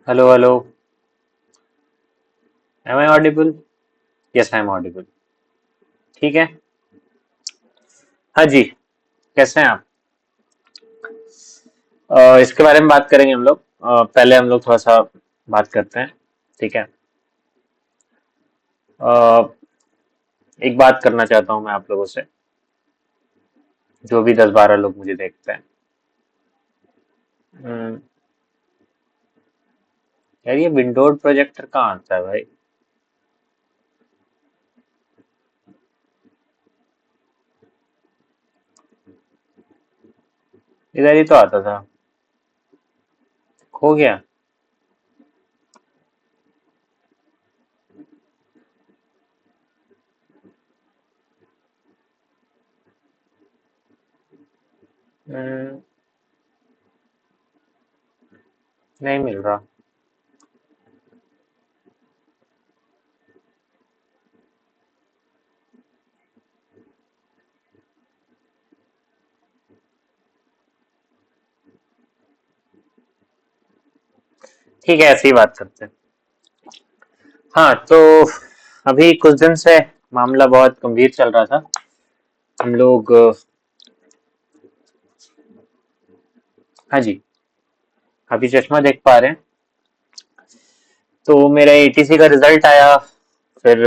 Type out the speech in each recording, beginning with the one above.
Hello hello. Am I audible? Yes, I am audible. ठीक है। हाँ जी। कैसे हैं आप? इसके बारे में बात करेंगे हम लोग। पहले हम लोग थोड़ा सा बात करते हैं। ठीक है। अ, एक बात करना चाहता हूँ मैं आप लोगों से, जो भी 10-12 लोग मुझे देखते हैं। हम्म, यार ये विंडोज प्रोजेक्टर कहाँ आता है भाई? इधर ही तो आता था। खो गया। हम्म, नहीं मिल रहा। ठीक है, ऐसे ही बात करते हैं। हाँ तो अभी कुछ दिन से मामला बहुत गंभीर चल रहा था। हम लोग हाँ जी, अभी चश्मा देख पा रहे हैं। तो मेरा एटीसी का रिजल्ट आया। फिर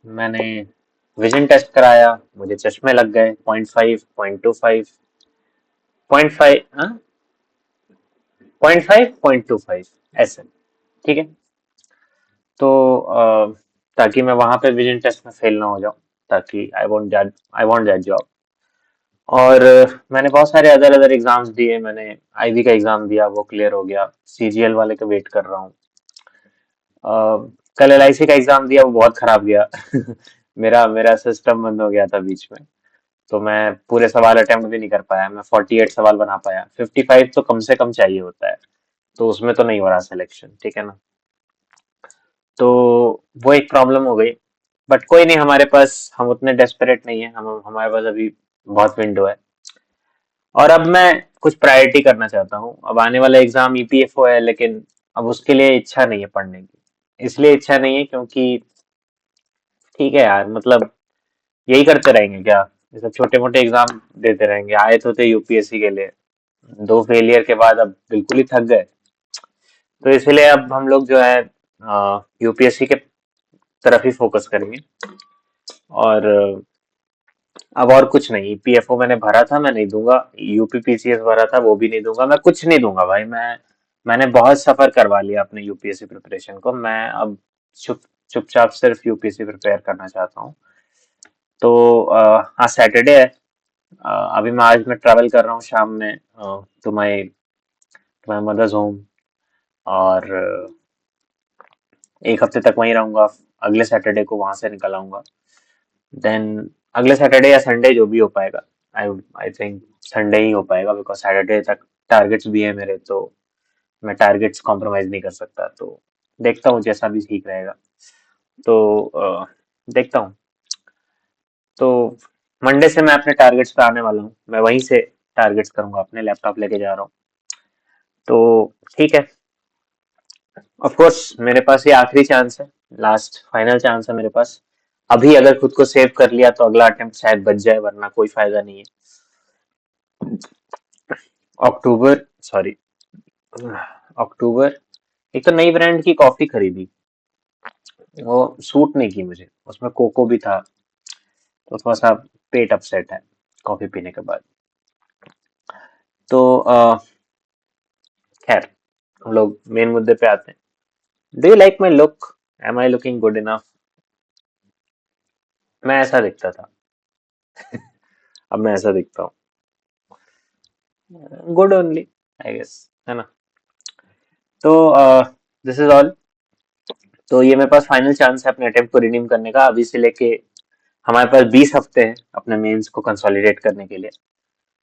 मैंने विजन टेस्ट कराया, मुझे चश्मे लग गए। 0.5, 0.25, 0.5, हाँ, 0.5, 0.25 ऐसे। ठीक है। तो ताकि मैं वहां पे विजन टेस्ट में फेल ना हो जाऊं, ताकि आई वांट दैट जॉब। और मैंने बहुत सारे अदर अदर एग्जाम्स दिए। मैंने आईबी का एग्जाम दिया, वो क्लियर हो गया। सीजीएल वाले का वेट कर रहा हूँ। अ, कल एलआईसी का एग्जाम दिया, वो बहुत खराब गया। मेरा मेरा सिस्टम बंद हो गया था बीच में। तो मैं पूरे सवाल अटेम्प्ट भी नहीं कर पाया। मैं 48 सवाल बना पाया। 55 तो कम से कम चाहिए होता है। तो उसमें तो नहीं हो रहा सिलेक्शन, ठीक है ना। तो वो एक प्रॉब्लम हो गई। बट कोई नहीं, हमारे पास हम उतने डेस्परेट नहीं है। हम हमारे पास अभी बहुत विंडो है। और अब मैं कुछ प्रायोरिटी करना चाहता हूँ। अब आने वाला एग्जाम ईपीएफओ है, लेकिन अब उसके लिए इच्छा नहीं है पढ़ने की। इसलिए इच्छा नहीं है क्योंकि ठीक है यार, मतलब यही करते रहेंगे क्या? ये सब छोटे मोटे एग्जाम देते रहेंगे। आए तो थे यूपीएससी के लिए, दो फेलियर के बाद अब बिल्कुल ही थक गए। तो इसलिए अब हम लोग जो है यूपीएससी के तरफ ही फोकस करेंगे। और अब और कुछ नहीं। पीएफओ मैंने भरा था, मैं नहीं दूंगा। यूपीपीसीएस भरा था, वो भी नहीं दूंगा। मैं कुछ नहीं दूंगा भाई। मैंने बहुत सफर करवा लिया अपने यूपीएससी प्रिपरेशन को। मैं अब चुप चुपचाप सिर्फ यूपीएससी प्रिपेयर करना चाहता हूँ। तो आज सैटरडे है। अभी आज मैं ट्रैवल कर रहा हूँ शाम में टू माई मदर्स होम। और एक हफ्ते तक वहीं रहूंगा। अगले सैटरडे को वहां से निकल आऊंगा। देन अगले सैटरडे या संडे, जो भी हो पाएगा। आई आई थिंक संडे ही हो पाएगा, बिकॉज सैटरडे तक टारगेट्स भी है मेरे। तो मैं टारगेट्स कॉम्प्रोमाइज नहीं कर सकता। तो देखता हूँ जैसा भी ठीक रहेगा। तो देखता हूँ। तो मंडे से मैं अपने टारगेट्स पे आने वाला हूँ। मैं वहीं से टारगेट्स करूंगा, अपने लैपटॉप लेके जा रहा हूँ। तो ठीक है। ऑफ कोर्स मेरे पास ये आखिरी चांस है। लास्ट फाइनल चांस है मेरे पास। अभी अगर खुद को सेव कर लिया तो अगला अटेम्प्ट शायद बच जाए, वरना कोई फायदा नहीं है। अक्टूबर, सॉरी, अक्टूबर। एक तो नई ब्रांड की कॉफी खरीदी, वो सूट नहीं की मुझे। उसमें कोको भी था। तो थोड़ा सा पेट अपसेट है कॉफी पीने के बाद। तो खैर, हम लोग मेन मुद्दे पे आते हैं। Do you like my look? Am I looking good enough? मैं ऐसा दिखता था। अब मैं ऐसा दिखता हूँ। गुड ओनली, आई गेस, है ना। तो दिस इज ऑल। तो ये मेरे पास फाइनल चांस है अपने अटेम्प्ट को रिडीम करने का। अभी से लेके हमारे पास 20 हफ्ते हैं अपने मेंस को कंसोलिडेट करने के लिए।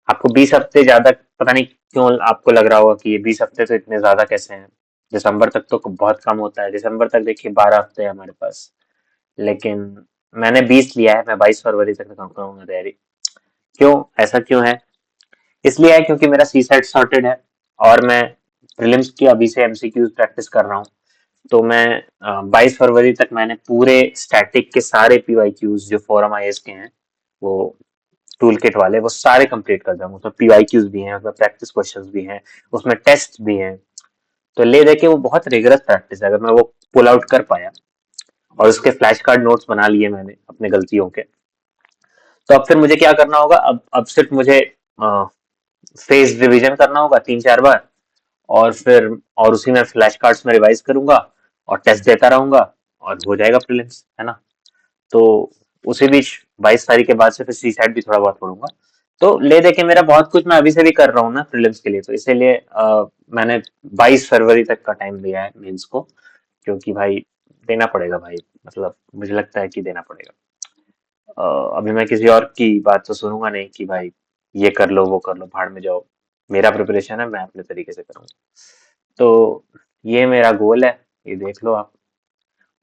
आपको 20 हफ्ते ज्यादा पता नहीं क्यों आपको लग रहा होगा कि ये 20 हफ्ते तो इतने ज्यादा कैसे हैं। दिसंबर तक तो बहुत कम होता है। दिसंबर तक देखिए 12 हफ्ते हैं हमारे पास। लेकिन मैंने 20 लिया है। मैं 22 फरवरी तक करूंगा तैयारी। क्यों, ऐसा क्यों है? इसलिए है क्योंकि मेरा सी सेट सॉर्टेड है। और मैं प्रीलिम्स की अभी से एमसीक्यूज प्रैक्टिस कर रहा हूँ। तो मैं 22 फरवरी तक मैंने पूरे स्टैटिक के सारे पीवाईक्यूज जो फोरम आईएएस के हैं, वो टूल किट वाले, वो सारे कंप्लीट कर दूंगा। उसमें पीवाईक्यूज भी हैं, उसमें प्रैक्टिस क्वेश्चंस भी हैं, उसमें टेस्ट भी हैं। तो ले दे के वो बहुत रिगरस प्रैक्टिस है। अगर मैं वो पुल आउट कर पाया और उसके फ्लैश कार्ड नोट्स बना लिए मैंने अपने गलतियों के, तो अब फिर मुझे क्या करना होगा? अब सिर्फ मुझे फेस रिवीजन करना होगा 3-4 बार, और फिर और उसी में फ्लैश कार्ड्स में रिवाइज करूंगा और टेस्ट देता रहूंगा और हो जाएगा प्रीलिम्स, है ना? तो उसी बीच 22 तारीख के बाद से फिर सी सेट भी थोड़ा बहुत पढ़ूंगा। तो ले दे के मेरा बहुत कुछ मैं अभी से भी कर रहा हूँ ना प्रीलिम्स के लिए, तो इसीलिए मैंने 22 फरवरी तक का टाइम लिया है मेंस को, क्योंकि भाई देना पड़ेगा भाई। मतलब मुझे लगता है कि देना पड़ेगा। अ, अभी मैं किसी और की बात तो सुनूंगा नहीं कि भाई ये कर लो वो कर लो, भाड़ में जाओ। मेरा प्रिपरेशन है, मैं अपने तरीके से करूंगा। तो ये मेरा गोल है, ये देख लो आप।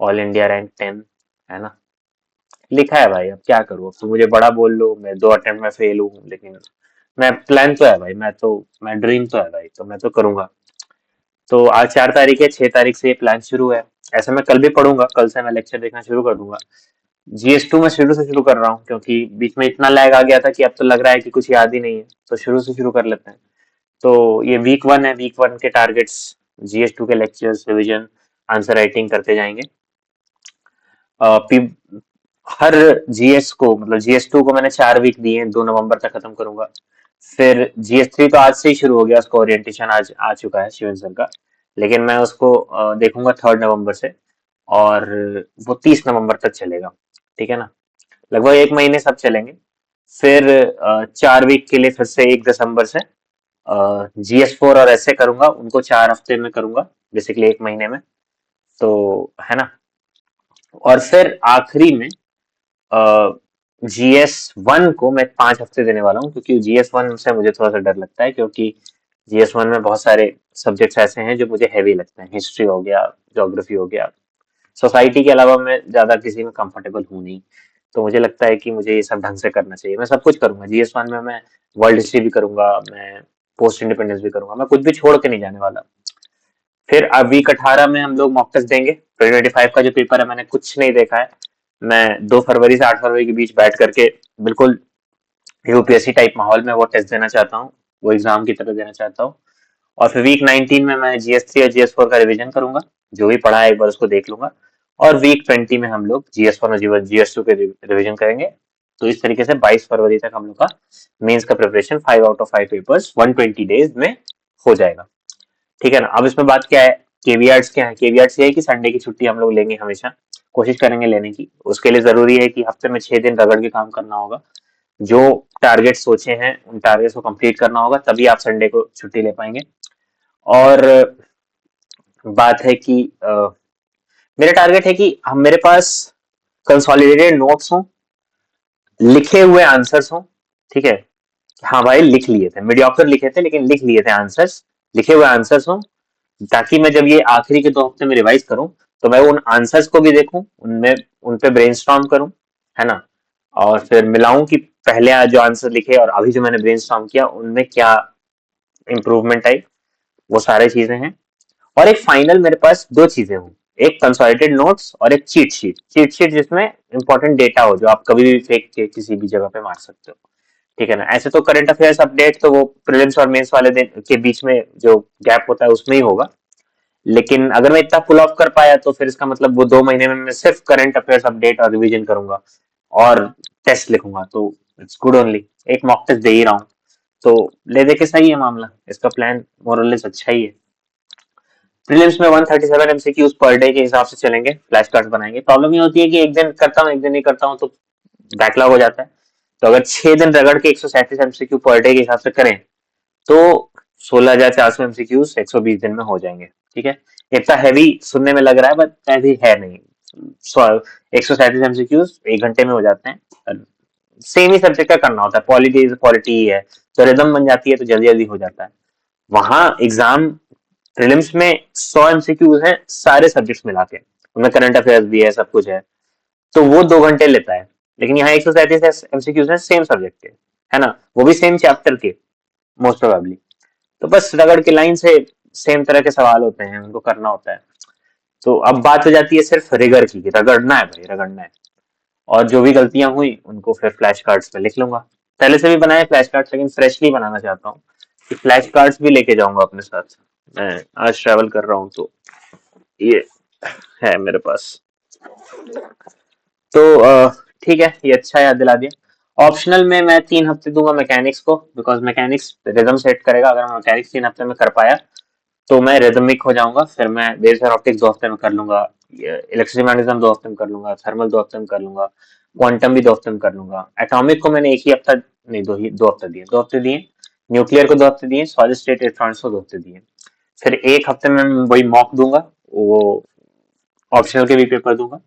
ऑल इंडिया रैंक 10, है ना? लिखा है भाई, अब क्या करूँ? अब तो मुझे बड़ा बोल लो, मैं 2 अटेम्प्ट में फेल हूँ, लेकिन मैं प्लान तो है भाई, मैं ड्रीम तो है भाई, तो मैं तो करूंगा। तो आज 4 तारीख है, 6 तारीख से ये प्लान शुरू है। ऐसे मैं कल भी पढ़ूंगा, कल से मैं लेक्चर देखना शुरू कर दूंगा। जीएस2 में शुरू से शुरू कर रहा हूँ, क्योंकि बीच में इतना लैग आ गया था कि अब तो लग रहा है कि कुछ याद ही नहीं है, तो शुरू से शुरू कर लेते हैं। तो ये वीक 1 है, वीक 1 के टारगेट्स जीएस2 के लेक्चर्स, रिवीजन, आंसर राइटिंग करते जाएंगे। हर जीएस को, मतलब जीएस2 को मैंने 4 वीक दिए हैं, 2 नवंबर तक खत्म करूंगा। फिर जीएस3 तो आज से ही शुरू हो गया, उसका ओरिएंटेशन आज आ चुका है शिवन सर का, लेकिन मैं उसको देखूंगा 3rd नवंबर से, और वो 30 नवंबर तक चलेगा। ठीक है ना? लगभग 1 महीने सब चलेंगे। फिर 4 वीक के लिए फिर से 1 दिसंबर से जीएस4 और ऐसे करूंगा, उनको 4 हफ्ते में करूंगा, बेसिकली 1 महीने में। तो है ना? और फिर आखिरी में जीएस1 को मैं 5 हफ्ते देने वाला हूँ, क्योंकि जीएस1 से मुझे थोड़ा सा डर लगता है, क्योंकि जीएस1 में बहुत सारे सब्जेक्ट्स ऐसे हैं जो मुझे हैवी लगते हैं। हिस्ट्री हो गया, ज्योग्राफी हो गया, सोसाइटी के अलावा मैं ज्यादा किसी में कंफर्टेबल हूँ नहीं। तो मुझे लगता है कि मुझे ये सब ढंग से करना चाहिए। मैं सब कुछ करूंगा जीएस1 में, मैं वर्ल्ड हिस्ट्री भी करूंगा, मैं पोस्ट इंडिपेंडेंस भी करूंगा, मैं कुछ भी छोड़ के नहीं जाने वाला। फिर अब वीक 18 में हम लोग मॉक टेस्ट देंगे। 2025 का जो पेपर है मैंने कुछ नहीं देखा है। मैं 2 फरवरी से 8 फरवरी के बीच बैठ करके बिल्कुल यूपीएससी टाइप माहौल में वो टेस्ट देना चाहता हूँ, वो एग्जाम की तरह देना चाहता हूँ। और फिर वीक 19 में मैं जीएस3 और जीएस4 का रिवीजन करूंगा, जो भी पढ़ा है एक बार उसको देख लूंगा। और वीक 20 में हम लोग जीएस1 और जीएस2 के रिवीजन करेंगे। तो इस तरीके से 22 फरवरी तक हम लोग का मेंस का preparation 5 out of 5 papers 120 days में हो जाएगा। ठीक है ना? अब इसमें बात क्या है, केवीआर्स क्या है? केवीआर्स ये है कि संडे की छुट्टी हम लोग लेंगे हमेशा, कोशिश करेंगे लेने की। उसके लिए जरूरी है कि हफ्ते में 6 दिन रगड़ के काम करना होगा। जो टारगेट सोचे हैं उन टारगेट्स को कंप्लीट करना होगा, तभी आप संडे को छुट्टी ले पाएंगे। और बात है कि मेरा टारगेट है कि हम मेरे पास कंसोलिडेटेड नोट्स हों, लिखे हुए आंसर्स हों। ठीक है? हाँ भाई, लिख लिए थे, मीडियोकर लिखे थे लेकिन लिख लिए थे आंसर्स, लिखे हुए आंसर्स हों, ताकि मैं जब ये आखिरी के 2 हफ्ते में रिवाइज करूं, तो मैं उन आंसर्स को भी देखूं, उनमें उन पे ब्रेनस्टॉर्म करूं, है ना? और फिर मिलाऊं कि पहले आज जो आंसर लिखे और अभी जो मैंने ब्रेनस्टॉर्म किया उनमें क्या इंप्रूवमेंट आई, वो सारी चीजें हैं। और एक फाइनल मेरे पास 2 चीजें हों, एक कंसोलिडेटेड नोट्स और एक चीट शीट जिसमें इंपॉर्टेंट डेटा हो, जो आप कभी भी फेंक के किसी भी जगह पे मार सकते हो। ठीक है ना? ऐसे तो करंट अफेयर्स अपडेट तो वो प्रीलिम्स और मेंस वाले दिन के बीच में जो गैप होता है उसमें ही होगा। लेकिन अगर मैं इतना पुल ऑफ कर पाया, तो फिर इसका मतलब वो 2 महीने में मैं सिर्फ करंट अफेयर्स अपडेट और रिवीजन करूंगा और टेस्ट लिखूंगा, तो इट्स गुड ओनली। एक मॉक टेस्ट दे ही रहा हूँ, तो ले दे के सही है मामला। इसका प्लान मोरलेस अच्छा ही है। प्रीलिम्स में 137 एमसीक्यूज पर डे के हिसाब से चलेंगे, फ्लैश कार्ड्स बनाएंगे। प्रॉब्लम ये होती है कि एक दिन करता हूँ एक दिन नहीं करता हूँ, तो बैकलॉग हो जाता है। तो अगर 6 दिन रगड़ के 137 एमसीक्यू पर डे के हिसाब से करें, तो 16,400 एमसीक्यूज 120 दिन में हो जाएंगे। ठीक है? इतना हैवी सुनने में लग रहा है, बट हैवी है नहीं। 137 एमसीक्यूज 1 घंटे में हो जाते हैं। सेम ही सब्जेक्ट का करना होता है, पॉलिटी पॉलिटी ही है, तो रिदम बन जाती है, तो जल्दी जल्दी हो जाता है। वहां एग्जाम प्रीलिम्स में 100 एमसीक्यूज हैं सारे सब्जेक्ट्स मिला के, उनमें करंट अफेयर्स भी है, सब कुछ है, तो वो 2 घंटे लेता है। लेकिन यहाँ 137 एमसीक्यूज हैं सेम सब्जेक्ट के, है ना? वो भी सेम चैप्टर के, मोस्ट प्रोबेबली। तो बस रगड़ के लाइन से सेम तरह के सवाल होते हैं, उनको करना होता है। तो अब बात हो जाती है सिर्फ रिगर की, रगड़ना है भाई, रगड़ना है। और जो भी गलतियां हुई उनको फिर फ्लैश कार्ड्स पे लिख लूंगा। पहले से भी बनाए फ्लैश कार्ड्स, लेकिन फ्रेशली बनाना चाहता हूँ कि फ्लैश कार्ड्स भी लेके जाऊंगा अपने साथ। मैं आज ट्रैवल कर रहा हूँ तो ये है मेरे पास। तो ठीक है, ये अच्छा याद दिला दिया। ऑप्शनल में मैं 3 हफ्ते दूंगा मैकेनिक्स को, बिकॉज मैकेनिक्स रिदम सेट करेगा। अगर मैं मैकेनिक्स 3 हफ्ते में कर पाया तो मैं रिदमिक हो जाऊंगा, फिर मैं लेजर ऑप्टिक्स 2 हफ्ते में कर लूंगा, इलेक्ट्रिक मैग्नेटिज्म 2 हफ्ते में कर लूंगा, थर्मल 2 हफ्ते में कर लूंगा, क्वांटम भी 2 हफ्ते में कर लूंगा। एटॉमिक को मैंने एक ही हफ्ता, नहीं, 2 हफ्ते दिए, 2 हफ्ते दिए। न्यूक्लियर को 2 हफ्ते दिए, सॉलिड स्टेट इलेक्ट्रॉनिक्स को 2 हफ्ते दिए। फिर एक हफ्ते में मैं वही मॉक दूंगा, वो ऑप्शनल के भी पेपर दूंगा।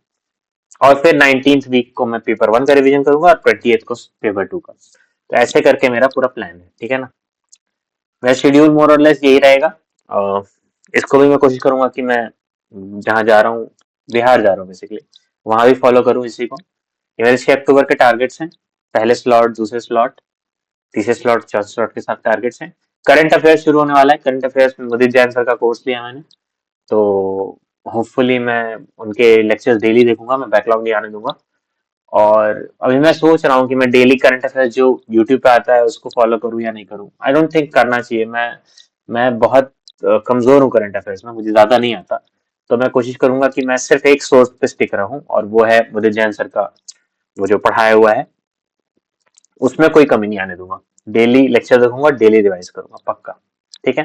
और फिर 19th वीक को मैं पेपर 1 का रिवीजन करूंगा और 20th को पेपर 2 का। तो ऐसे करके मेरा पूरा प्लान है, ठीक है ना। मेरा शेड्यूल मोर और लेस यही रहेगा। इसको भी मैं कोशिश करूंगा कि मैं जहाँ जा रहा हूँ, बिहार जा रहा हूँ बेसिकली, वहां भी फॉलो करूँ इसी को। ये मेरे 6 अक्टूबर के टारगेट्स हैं। पहले स्लॉट, दूसरे स्लॉट, तीसरे स्लॉट, चौथे स्लॉट के साथ टारगेट्स हैं। करंट अफेयर्स शुरू होने वाला है। करंट अफेयर्स में मुदित जैन सर का कोर्स लिया मैंने, तो होपफुली मैं उनके लेक्चर्स डेली देखूंगा, मैं बैकलॉग नहीं आने दूंगा। और अभी मैं सोच रहा हूँ कि मैं डेली करंट अफेयर्स जो यूट्यूब पे आता है उसको फॉलो करूँ या नहीं करूँ। आई डोंट थिंक करना चाहिए। मैं बहुत कमजोर हूँ करंट अफेयर्स में, मुझे ज्यादा नहीं आता। तो मैं कोशिश करूंगा कि मैं सिर्फ एक सोर्स पे स्टिक रहूं, और वो है मुदित जैन सर का वो जो पढ़ाया हुआ है, उसमें कोई कमी नहीं आने दूंगा। डेली लेक्चर देखूंगा, डेली रिवाइज करूंगा पक्का, ठीक है।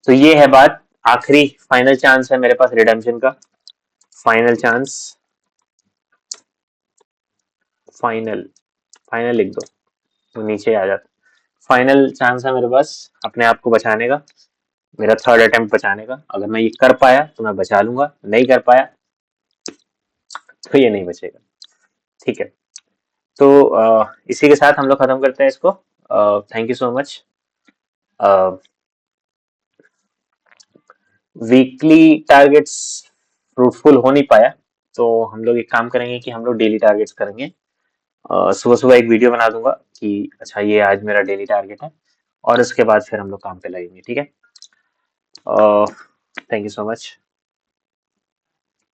तो ये है बात। आखिरी फाइनल चांस है मेरे पास रिडेम्पशन का। फाइनल चांस, फाइनल, फाइनल लिख दो तो नीचे आ जाता। फाइनल चांस है मेरे पास अपने आप को बचाने का, मेरा थर्ड अटेम्प्ट बचाने का। अगर मैं ये कर पाया तो मैं बचा लूंगा, नहीं कर पाया तो ये नहीं बचेगा, ठीक है। तो इसी के साथ हम लोग खत्म करते हैं इसको। Thank you so much. Weekly targets fruitful हो नहीं पाया, तो हम लोग एक काम करेंगे कि हम लोग डेली टारगेट्स करेंगे। सुबह सुबह एक वीडियो बना दूंगा कि अच्छा ये आज मेरा डेली टारगेट है, और उसके बाद फिर हम लोग काम पे लगेंगे, ठीक है। Thank you so much.